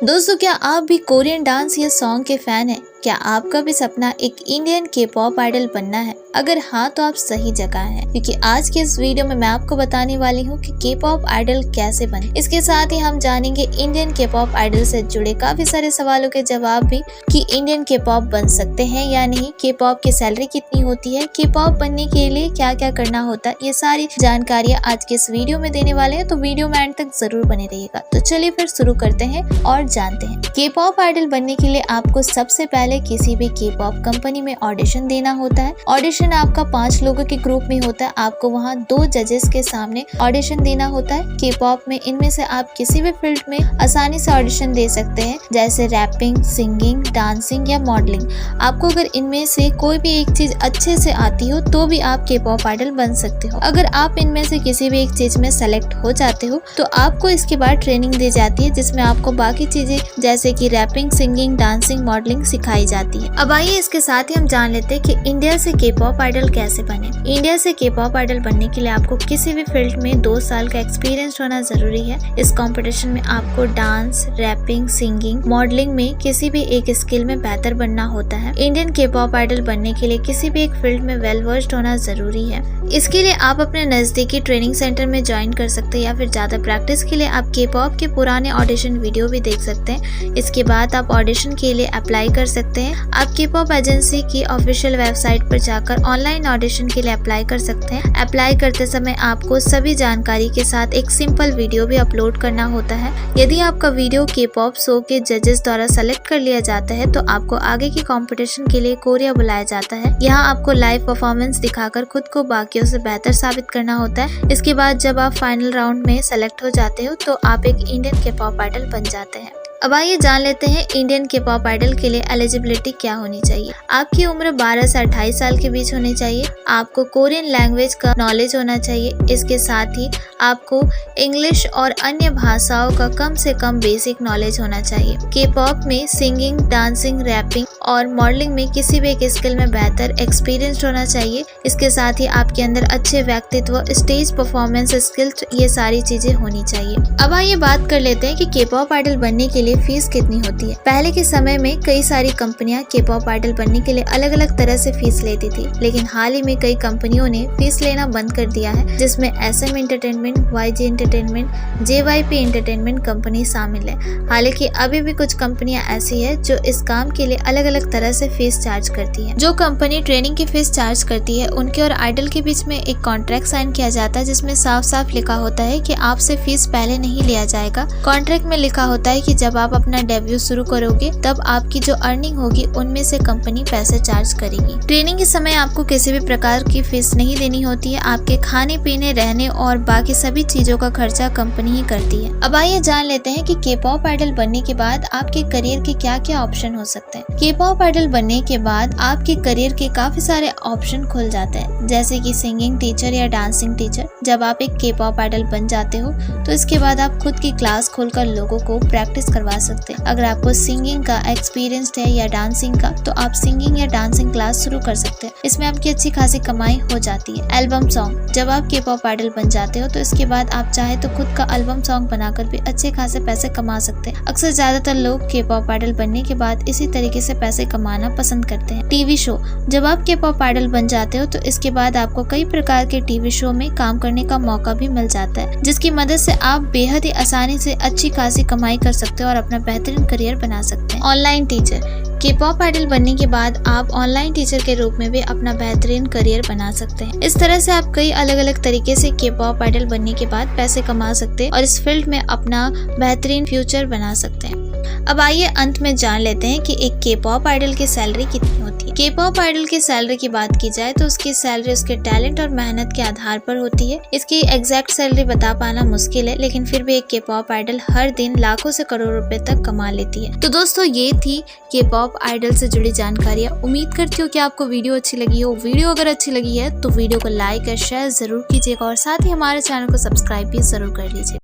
दोस्तों, क्या आप भी कोरियन डांस या सॉन्ग के फैन हैं? क्या आपका भी सपना एक इंडियन के पॉप आइडल बनना है? अगर हाँ, तो आप सही जगह हैं, क्योंकि आज के इस वीडियो में मैं आपको बताने वाली हूँ कि के पॉप आइडल कैसे बने। इसके साथ ही हम जानेंगे इंडियन के पॉप आइडल से जुड़े काफी सारे सवालों के जवाब भी, कि इंडियन के पॉप बन सकते हैं या नहीं, के पॉप की सैलरी कितनी होती है, के पॉप बनने के लिए क्या क्या करना होता है। ये सारी जानकारियाँ आज के इस वीडियो में देने वाले हैं, तो वीडियो में एंड तक जरूर बने रहिएगा। तो चलिए फिर शुरू करते हैं और जानते हैं। के पॉप आइडल बनने के लिए आपको सबसे पहले किसी भी के पॉप कंपनी में ऑडिशन देना होता है। ऑडिशन आपका 5 लोगों के ग्रुप में होता है। आपको वहाँ 2 जजेस के सामने ऑडिशन देना होता है। के पॉप में इनमें से आप किसी भी फील्ड में आसानी से ऑडिशन दे सकते हैं, जैसे रैपिंग, सिंगिंग, डांसिंग या मॉडलिंग। आपको अगर इनमें से कोई भी एक चीज अच्छे से आती हो तो भी आप के पॉप आइडल बन सकते हो। अगर आप इनमें से किसी भी एक चीज में सेलेक्ट हो जाते हो तो आपको इसके बाद ट्रेनिंग दी जाती है, जिसमें आपको बाकी चीजें जैसे कि रैपिंग, सिंगिंग, डांसिंग, मॉडलिंग सिखाई जाती है। अब आइए इसके साथ ही हम जान लेते हैं कि इंडिया से के पॉप आइडल कैसे बने। इंडिया से के पॉप आइडल बनने के लिए आपको किसी भी फील्ड में 2 साल का एक्सपीरियंस होना जरूरी है। इस कंपटीशन में आपको डांस, रैपिंग, सिंगिंग, मॉडलिंग में किसी भी एक स्किल में बेहतर बनना होता है। इंडियन के पॉप आइडल बनने के लिए किसी भी एक फील्ड में वेल वर्स्ड होना जरूरी है। इसके लिए आप अपने नजदीकी ट्रेनिंग सेंटर में ज्वाइन कर सकते हैं, या फिर ज्यादा प्रैक्टिस के लिए आप के पॉप के पुराने ऑडिशन वीडियो भी देख सकते हैं। इसके बाद आप ऑडिशन के लिए अप्लाई कर सकते हैं। आप के पॉप एजेंसी की ऑफिशियल वेबसाइट पर जाकर ऑनलाइन ऑडिशन के लिए अप्लाई कर सकते हैं। अप्लाई करते समय आपको सभी जानकारी के साथ एक सिंपल वीडियो भी अपलोड करना होता है। यदि आपका वीडियो के पॉप शो के जजेस द्वारा सेलेक्ट कर लिया जाता है तो आपको आगे की कंपटीशन के लिए कोरिया बुलाया जाता है। यहाँ आपको लाइव परफॉर्मेंस दिखाकर खुद को बाकियों से बेहतर साबित करना होता है। इसके बाद जब आप फाइनल राउंड में सेलेक्ट हो जाते हो तो आप एक इंडियन के पॉप आइडल बन जाते हैं। अब आइए जान लेते हैं इंडियन के पॉप आइडल के लिए एलिजिबिलिटी क्या होनी चाहिए। आपकी उम्र 12 से 28 साल के बीच होनी चाहिए। आपको कोरियन लैंग्वेज का नॉलेज होना चाहिए। इसके साथ ही आपको इंग्लिश और अन्य भाषाओं का कम से कम बेसिक नॉलेज होना चाहिए। के पॉप में सिंगिंग, डांसिंग, रैपिंग और मॉडलिंग में किसी भी एक स्किल में बेहतर एक्सपीरियंस होना चाहिए। इसके साथ ही आपके अंदर अच्छे व्यक्तित्व, स्टेज परफॉर्मेंस स्किल्स, ये सारी चीजें होनी चाहिए। अब आइए बात कर लेते हैं कि के पॉप आइडल बनने के लिए फीस कितनी होती है। पहले के समय में कई सारी कंपनियां के पॉप आइडल बनने के लिए अलग अलग तरह से फीस लेती थी, लेकिन हाल ही में कई कंपनियों ने फीस लेना बंद कर दिया है, जिसमें SM entertainment, YG entertainment, JYP entertainment company शामिल है। हालांकि अभी भी कुछ कंपनियां ऐसी है जो इस काम के लिए अलग अलग तरह से फीस चार्ज करती है। जो कंपनी ट्रेनिंग की फीस चार्ज करती है, उनके और आइडल के बीच में एक कॉन्ट्रैक्ट साइन किया जाता है, जिसमें साफ साफ लिखा होता है कि आपसे फीस पहले नहीं लिया जाएगा। कॉन्ट्रैक्ट में लिखा होता है कि जब आप अपना डेब्यू शुरू करोगे तब आपकी जो अर्निंग होगी उनमें से कंपनी पैसे चार्ज करेगी। ट्रेनिंग के समय आपको किसी भी प्रकार की फीस नहीं देनी होती है। आपके खाने पीने, रहने और बाकी सभी चीजों का खर्चा कंपनी ही करती है। अब आइए जान लेते हैं कि के पॉप आइडल बनने के बाद आपके करियर के क्या क्या ऑप्शन हो सकते हैं। के पॉप आइडल बनने के बाद आपके करियर के काफी सारे ऑप्शन खुल जाते हैं, जैसे कि सिंगिंग टीचर या डांसिंग टीचर। जब आप एक के पॉप आइडल बन जाते हो तो इसके बाद आप खुद की क्लास खोलकर लोगों को प्रैक्टिस करवा सकते हैं। अगर आपको सिंगिंग का एक्सपीरियंस है या डांसिंग का, तो आप सिंगिंग या डांसिंग क्लास शुरू कर सकते हैं। इसमें आपकी अच्छी खासी कमाई हो जाती है। एल्बम सॉन्ग, जब आप के पॉप आइडल बन जाते हो तो इसके बाद आप चाहे तो खुद का एल्बम सॉन्ग बनाकर भी अच्छे खासे पैसे कमा सकते हैं। अक्सर ज्यादातर लोग के पॉप आइडल बनने के बाद इसी तरीके से पैसे कमाना पसंद करते हैं। टीवी शो, जब आप के पॉप आइडल बन जाते हो तो इसके बाद आपको कई प्रकार के टीवी शो में काम करने का मौका भी मिल जाता है, जिसकी मदद से आप बेहद ही आसानी से अच्छी खासी कमाई कर सकते हो और अपना बेहतरीन करियर बना सकते हैं। ऑनलाइन टीचर, के पॉप आइडल बनने के बाद आप ऑनलाइन टीचर के रूप में भी अपना बेहतरीन करियर बना सकते हैं। इस तरह से आप कई अलग अलग तरीके से के पॉप आइडल बनने के बाद पैसे कमा सकते हैं और इस फील्ड में अपना बेहतरीन फ्यूचर बना सकते हैं। अब आइए अंत में जान लेते हैं कि एक के पॉप आइडल की सैलरी कितनी होती है। के पॉप आइडल की सैलरी की बात की जाए तो उसकी सैलरी उसके टैलेंट और मेहनत के आधार पर होती है। इसकी एग्जैक्ट सैलरी बता पाना मुश्किल है, लेकिन फिर भी एक के पॉप आइडल हर दिन लाखों से करोड़ों रुपए तक कमा लेती है। तो दोस्तों, ये थी के पॉप आइडल से जुड़ी जानकारियाँ। उम्मीद करती हूँ कि आपको वीडियो अच्छी लगी हो। वीडियो अगर अच्छी लगी है तो वीडियो को लाइक और शेयर जरूर कीजिएगा और साथ ही हमारे चैनल को सब्सक्राइब भी जरूर कर लीजिए।